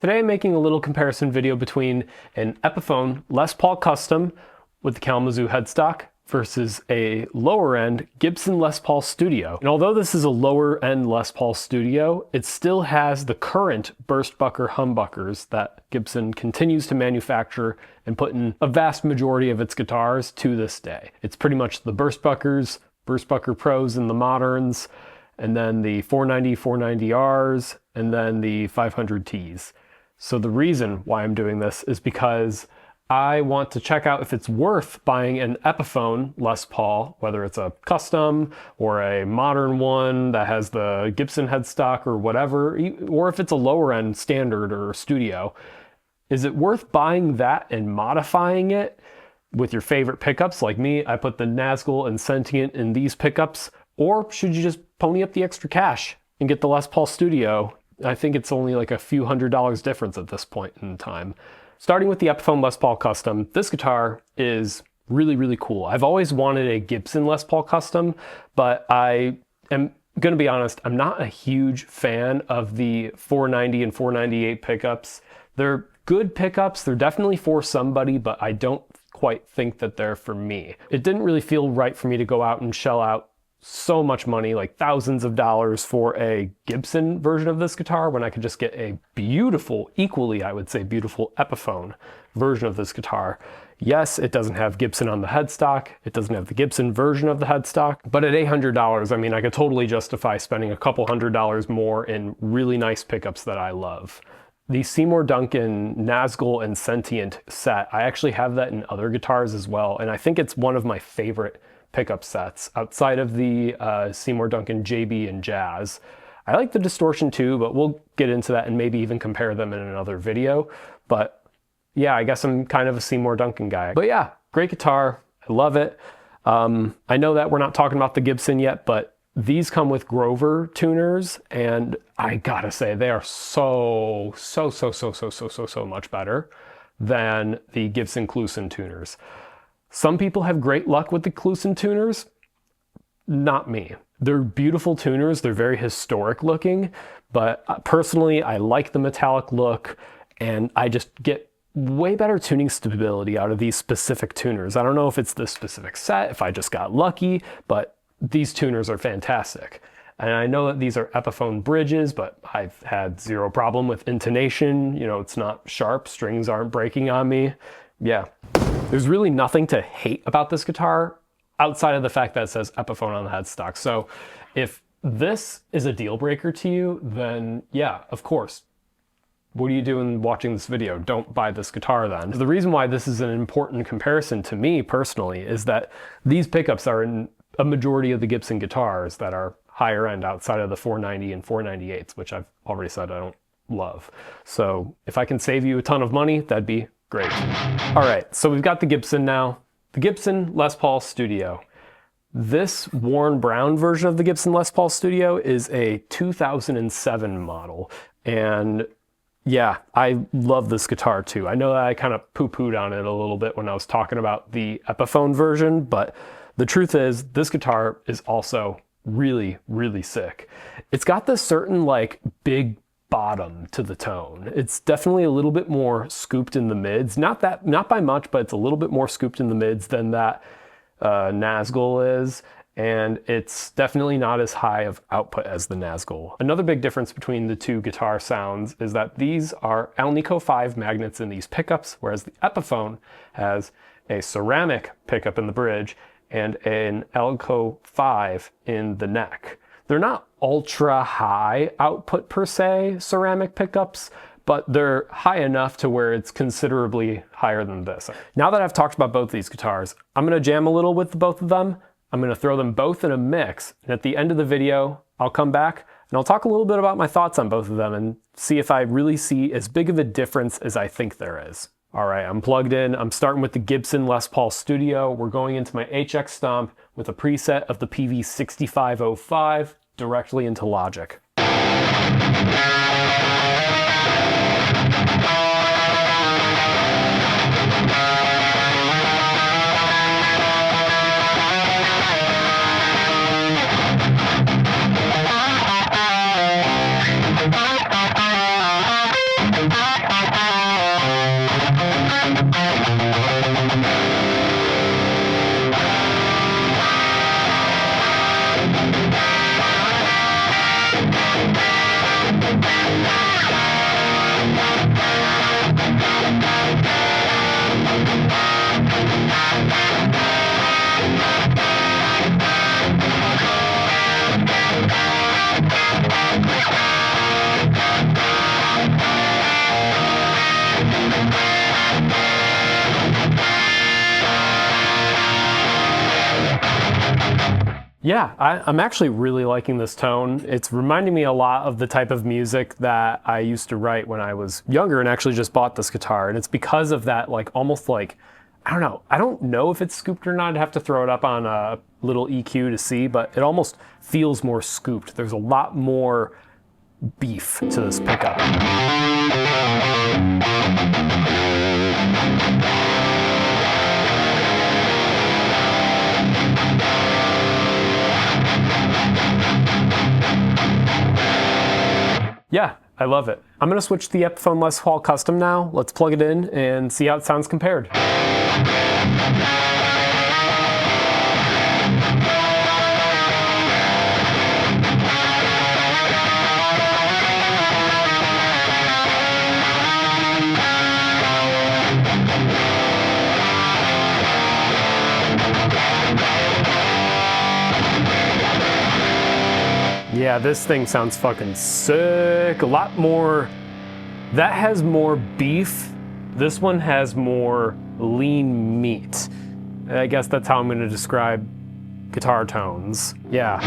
Today I'm making a little comparison video between an Epiphone Les Paul Custom with the Kalamazoo headstock versus a lower end Gibson Les Paul Studio. And although this is a lower end Les Paul Studio, it still has the current burstbucker humbuckers that Gibson continues to manufacture and put in a vast majority of its guitars to this day. It's pretty much the burstbuckers, burstbucker pros and the moderns, and then the 490, 490Rs, and then the 500Ts. So the reason why I'm doing this is because I want to check out if it's worth buying an Epiphone Les Paul, whether it's a custom or a modern one that has the Gibson headstock or whatever, or if it's a lower end standard or studio. Is it worth buying that and modifying it with your favorite pickups? Like me, I put the Nazgûl and Sentient in these pickups, or should you just pony up the extra cash and get the Les Paul Studio? I think it's only like a few $100s difference at this point in time. Starting with the Epiphone Les Paul Custom, this guitar is really, really cool. I've always wanted a Gibson Les Paul Custom, but I am going to be honest, I'm not a huge fan of the 490 and 498 pickups. They're good pickups, they're definitely for somebody, but I don't quite think that they're for me. It didn't really feel right for me to go out and shell out so much money, like thousands of dollars, for a Gibson version of this guitar when I could just get a beautiful, equally I would say beautiful Epiphone version of this guitar. Yes, it doesn't have Gibson on the headstock, it doesn't have the Gibson version of the headstock, but at $800, I mean, I could totally justify spending a couple $100s more in really nice pickups that I love. The Seymour Duncan Nazgûl and Sentient set, I actually have that in other guitars as well, and I think it's one of my favorite pickup sets outside of the Seymour Duncan JB and Jazz. I like the distortion too, but we'll get into that and maybe even compare them in another video. But yeah, I guess I'm kind of a Seymour Duncan guy. But yeah, great guitar. I love it. I know that we're not talking about the Gibson yet, but these come with Grover tuners, and I gotta say they are so much better than the Gibson Cluson tuners. Some people have great luck with the Cluson tuners, not me. They're beautiful tuners, they're very historic looking, but personally I like the metallic look and I just get way better tuning stability out of these specific tuners. I don't know if it's this specific set, if I just got lucky, but these tuners are fantastic. And I know that these are Epiphone bridges, but I've had zero problem with intonation. You know, it's not sharp, strings aren't breaking on me. Yeah. There's really nothing to hate about this guitar outside of the fact that it says Epiphone on the headstock. So if this is a deal breaker to you, then yeah, of course. What are you doing watching this video? Don't buy this guitar then. The reason why this is an important comparison to me personally is that these pickups are in a majority of the Gibson guitars that are higher end outside of the 490 and 498s, which I've already said I don't love. So if I can save you a ton of money, that'd be great. All right, so we've got the Gibson now. The Gibson Les Paul Studio. This worn brown version of the Gibson Les Paul Studio is a 2007 model. And yeah, I love this guitar too. I know that I kind of poo-pooed on it a little bit when I was talking about the Epiphone version, but the truth is this guitar is also really, really sick. It's got this certain like big bottom to the tone. It's definitely a little bit more scooped in the mids. Not by much, but it's a little bit more scooped in the mids than that Nazgûl is. And it's definitely not as high of output as the Nazgûl. Another big difference between the two guitar sounds is that these are Alnico 5 magnets in these pickups, whereas the Epiphone has a ceramic pickup in the bridge and an Alnico 5 in the neck. They're not ultra high output per se, ceramic pickups, but they're high enough to where it's considerably higher than this. Now that I've talked about both these guitars, I'm gonna jam a little with both of them. I'm gonna throw them both in a mix, and at the end of the video, I'll come back and I'll talk a little bit about my thoughts on both of them and see if I really see as big of a difference as I think there is. All right, I'm plugged in. I'm starting with the Gibson Les Paul Studio. We're going into my HX Stomp with a preset of the PV6505 directly into Logic. Yeah, I'm actually really liking this tone. It's reminding me a lot of the type of music that I used to write when I was younger and actually just bought this guitar. And it's because of that, like almost like, I don't know if it's scooped or not. I'd have to throw it up on a little EQ to see, but it almost feels more scooped. There's a lot more beef to this pickup. Yeah, I love it. I'm gonna switch to the Epiphone Les Paul Custom now. Let's plug it in and see how it sounds compared. Yeah, this thing sounds fucking sick. A lot more, that has more beef. This one has more lean meat. I guess that's how I'm gonna describe guitar tones. Yeah.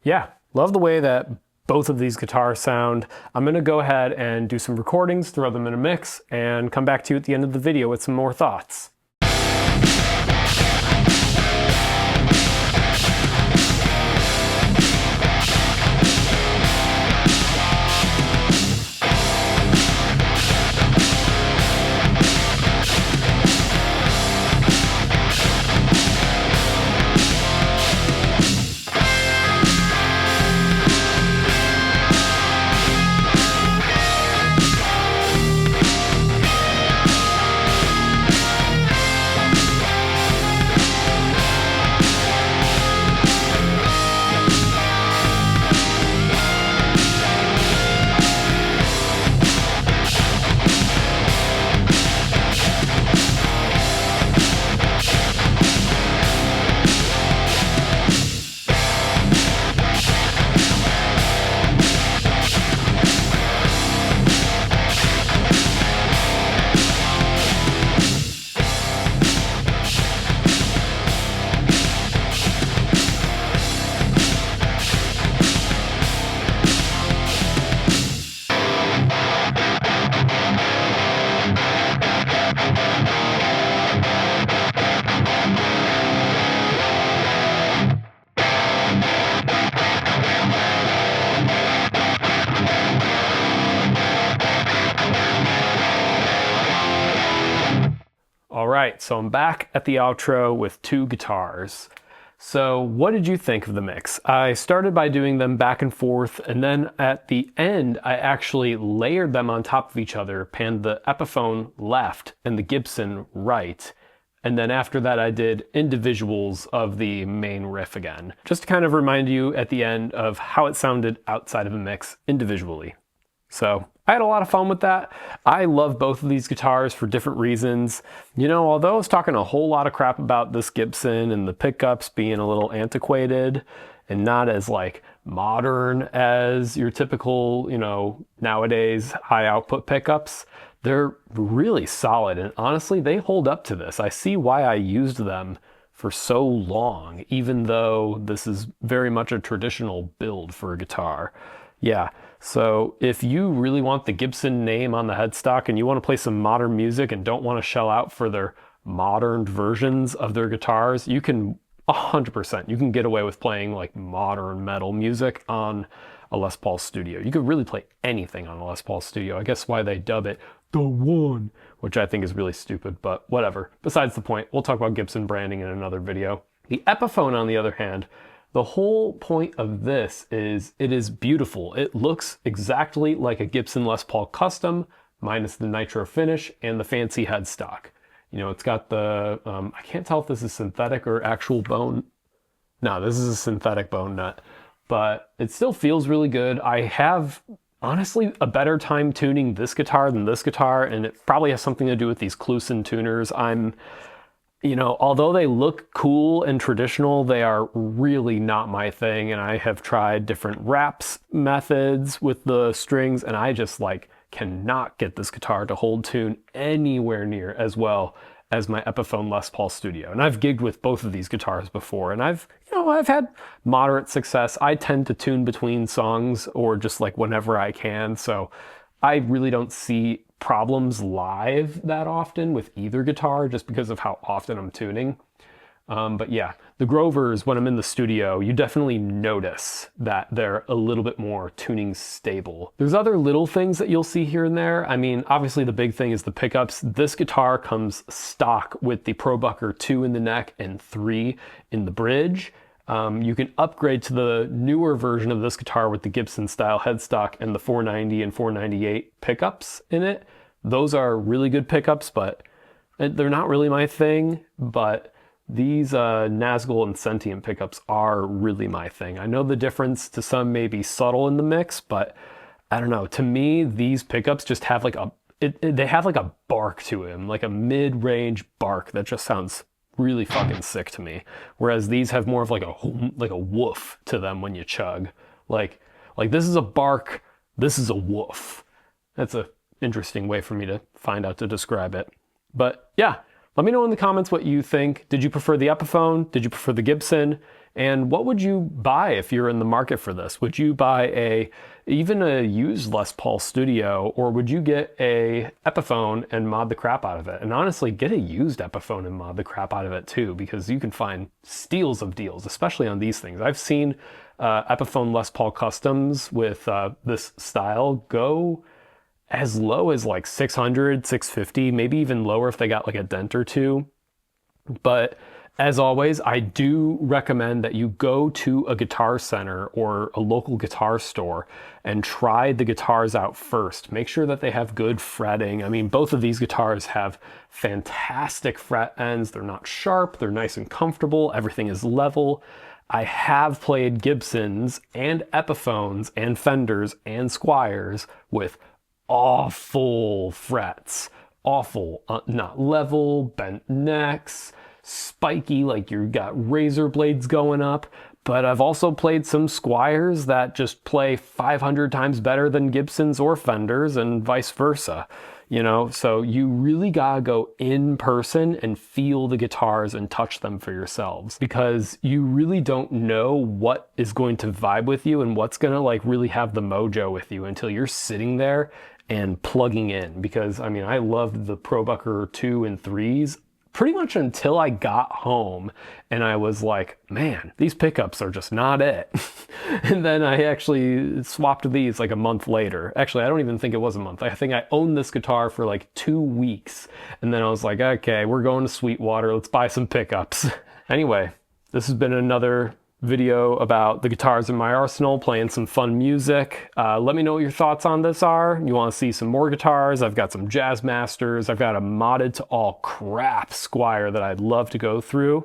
Yeah, love the way that both of these guitars sound. I'm gonna go ahead and do some recordings, throw them in a mix, and come back to you at the end of the video with some more thoughts. All right, so I'm back at the outro with two guitars. So what did you think of the mix? I started by doing them back and forth, and then at the end, I actually layered them on top of each other, panned the Epiphone left and the Gibson right. And then after that, I did individuals of the main riff again, just to kind of remind you at the end of how it sounded outside of a mix individually. So I had a lot of fun with that. I love both of these guitars for different reasons. You know, although I was talking a whole lot of crap about this Gibson and the pickups being a little antiquated and not as like modern as your typical, you know, nowadays high output pickups, they're really solid. And honestly, they hold up to this. I see why I used them for so long, even though this is very much a traditional build for a guitar. Yeah, so if you really want the Gibson name on the headstock and you want to play some modern music and don't want to shell out for their modern versions of their guitars, you can 100%, you can get away with playing like modern metal music on a Les Paul Studio. You could really play anything on a Les Paul Studio. I guess why they dub it the one, which I think is really stupid, but whatever. Besides the point, we'll talk about Gibson branding in another video. The Epiphone, on the other hand, The whole point of this is it is beautiful. It looks exactly like a Gibson Les Paul Custom, minus the nitro finish and the fancy headstock. You know, it's got the, I can't tell if this is synthetic or actual bone. No, this is a synthetic bone nut, but it still feels really good. I have honestly a better time tuning this guitar than this guitar, and it probably has something to do with these Kluson tuners. You know, although they look cool and traditional, they are really not my thing, and I have tried different wraps methods with the strings, and I just like cannot get this guitar to hold tune anywhere near as well as my Epiphone Les Paul Studio. And I've gigged with both of these guitars before, and I've had moderate success. I tend to tune between songs or just like whenever I can, so I really don't see problems live that often with either guitar just because of how often I'm tuning. But yeah, the Grovers, when I'm in the studio, you definitely notice that they're a little bit more tuning stable. There's other little things that you'll see here and there. I mean, obviously the big thing is the pickups. This guitar comes stock with the ProBucker 2 in the neck and 3 in the bridge. You can upgrade to the newer version of this guitar with the Gibson style headstock and the 490 and 498 pickups in it. Those are really good pickups, but they're not really my thing. But these Nazgûl and Sentient pickups are really my thing. I know the difference to some may be subtle in the mix, but I don't know. To me, these pickups just have like they have like a bark to them, like a mid-range bark that just sounds really fucking sick to me. Whereas these have more of like a woof to them when you chug. Like this is a bark, this is a woof. That's a interesting way for me to find out to describe it. But yeah, let me know in the comments what you think. Did you prefer the Epiphone? Did you prefer the Gibson? And what would you buy if you're in the market for this? Would you buy even a used Les Paul Studio, or would you get a Epiphone and mod the crap out of it? And honestly, get a used Epiphone and mod the crap out of it too, because you can find steals of deals, especially on these things. I've seen Epiphone Les Paul Customs with this style go as low as like 600, 650, maybe even lower if they got like a dent or two. But as always, I do recommend that you go to a guitar center or a local guitar store and try the guitars out first. Make sure that they have good fretting. I mean, both of these guitars have fantastic fret ends. They're not sharp, they're nice and comfortable, everything is level. I have played Gibsons and Epiphones and Fenders and Squiers with awful frets, awful, not level, bent necks, spiky, like you got razor blades going up. But I've also played some Squiers that just play 500 times better than Gibsons or Fenders and vice versa, you know? So you really gotta go in person and feel the guitars and touch them for yourselves, because you really don't know what is going to vibe with you and what's gonna like really have the mojo with you until you're sitting there and plugging in. Because I mean, I loved the ProBucker 2 and 3s pretty much until I got home and I was like, man, these pickups are just not it. And then I actually swapped these like a month later. Actually, I don't even think it was a month. I think I owned this guitar for like 2 weeks. And then I was like, okay, we're going to Sweetwater. Let's buy some pickups. Anyway, this has been another video about the guitars in my arsenal, playing some fun music. Let me know what your thoughts on this are. You want to see some more guitars? I've got some Jazz Masters. I've got a modded to all crap Squier that I'd love to go through.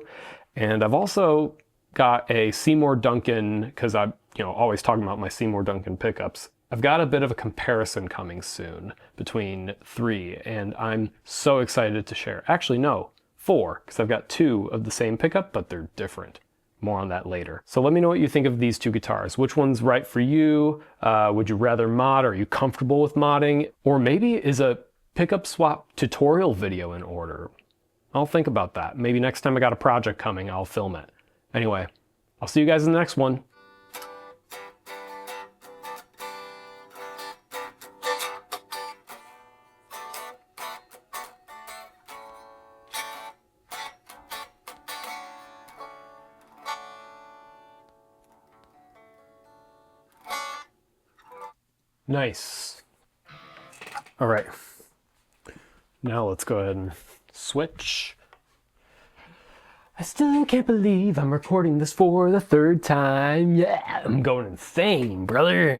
And I've also got a Seymour Duncan, because I'm always talking about my Seymour Duncan pickups. I've got a bit of a comparison coming soon between 3, and I'm so excited to share. Actually, no, 4, because I've got 2 of the same pickup, but they're different. More on that later. So let me know what you think of these 2 guitars. Which one's right for you? Would you rather mod? Are you comfortable with modding? Or maybe is a pickup swap tutorial video in order? I'll think about that. Maybe next time I got a project coming, I'll film it. Anyway, I'll see you guys in the next one. Nice. All right. Now let's go ahead and switch. I still can't believe I'm recording this for the third time. Yeah, I'm going insane, brother.